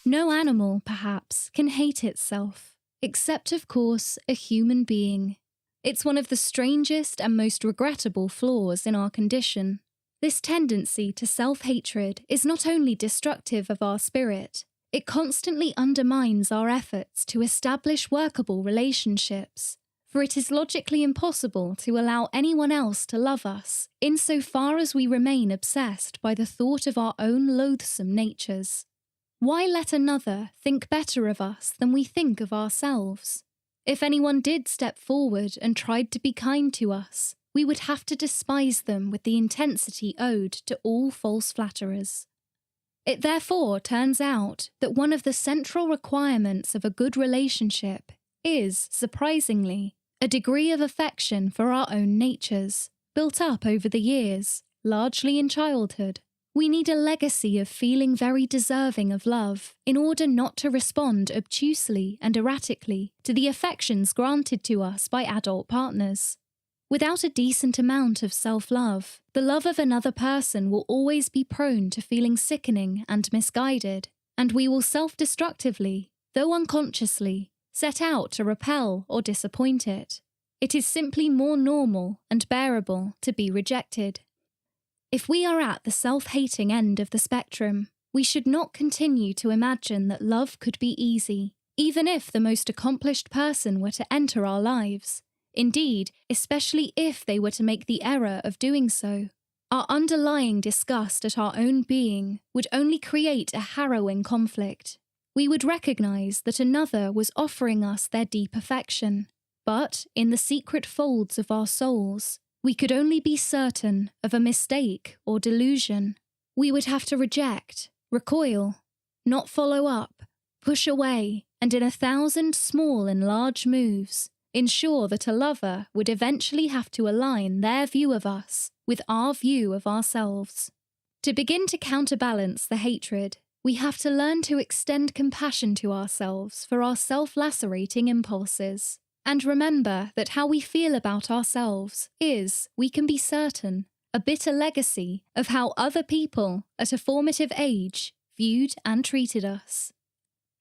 No animal, perhaps, can hate itself, except, of course, a human being. It's one of the strangest and most regrettable flaws in our condition. This tendency to self-hatred is not only destructive of our spirit, it constantly undermines our efforts to establish workable relationships, for it is logically impossible to allow anyone else to love us, insofar as we remain obsessed by the thought of our own loathsome natures. Why let another think better of us than we think of ourselves? If anyone did step forward and tried to be kind to us, we would have to despise them with the intensity owed to all false flatterers. It therefore turns out that one of the central requirements of a good relationship is, surprisingly, a degree of affection for our own natures, built up over the years, largely in childhood. We need a legacy of feeling very deserving of love in order not to respond obtusely and erratically to the affections granted to us by adult partners. Without a decent amount of self-love, the love of another person will always be prone to feeling sickening and misguided, and we will self-destructively, though unconsciously, set out to repel or disappoint it. It is simply more normal and bearable to be rejected. If we are at the self-hating end of the spectrum, we should not continue to imagine that love could be easy, even if the most accomplished person were to enter our lives. Indeed, especially if they were to make the error of doing so. Our underlying disgust at our own being would only create a harrowing conflict. We would recognize that another was offering us their deep affection, but in the secret folds of our souls, we could only be certain of a mistake or delusion. We would have to reject, recoil, not follow up, push away, and in 1,000 small and large moves, ensure that a lover would eventually have to align their view of us with our view of ourselves. To begin to counterbalance the hatred, we have to learn to extend compassion to ourselves for our self-lacerating impulses, and remember that how we feel about ourselves is, we can be certain, a bitter legacy of how other people at a formative age viewed and treated us.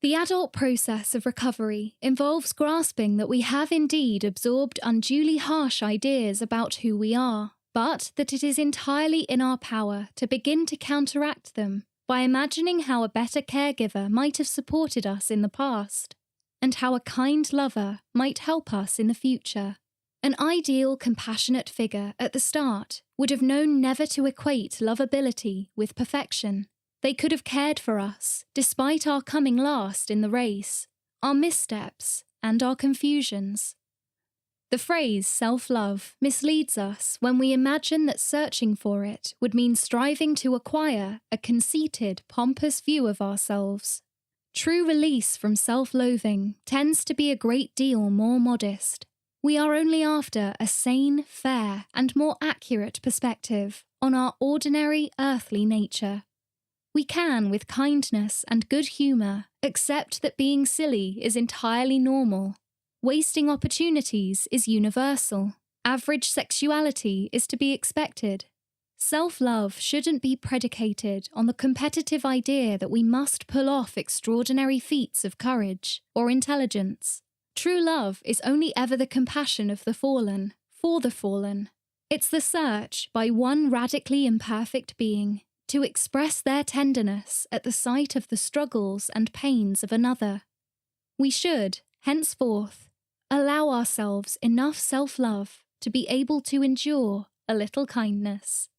The adult process of recovery involves grasping that we have indeed absorbed unduly harsh ideas about who we are, but that it is entirely in our power to begin to counteract them by imagining how a better caregiver might have supported us in the past, and how a kind lover might help us in the future. An ideal, compassionate figure at the start would have known never to equate lovability with perfection. They could have cared for us, despite our coming last in the race, our missteps, and our confusions. The phrase self-love misleads us when we imagine that searching for it would mean striving to acquire a conceited, pompous view of ourselves. True release from self-loathing tends to be a great deal more modest. We are only after a sane, fair, and more accurate perspective on our ordinary earthly nature. We can, with kindness and good humour, accept that being silly is entirely normal. Wasting opportunities is universal. Average sexuality is to be expected. Self-love shouldn't be predicated on the competitive idea that we must pull off extraordinary feats of courage or intelligence. True love is only ever the compassion of the fallen, for the fallen. It's the search by one radically imperfect being to express their tenderness at the sight of the struggles and pains of another. We should, henceforth, allow ourselves enough self-love to be able to endure a little kindness.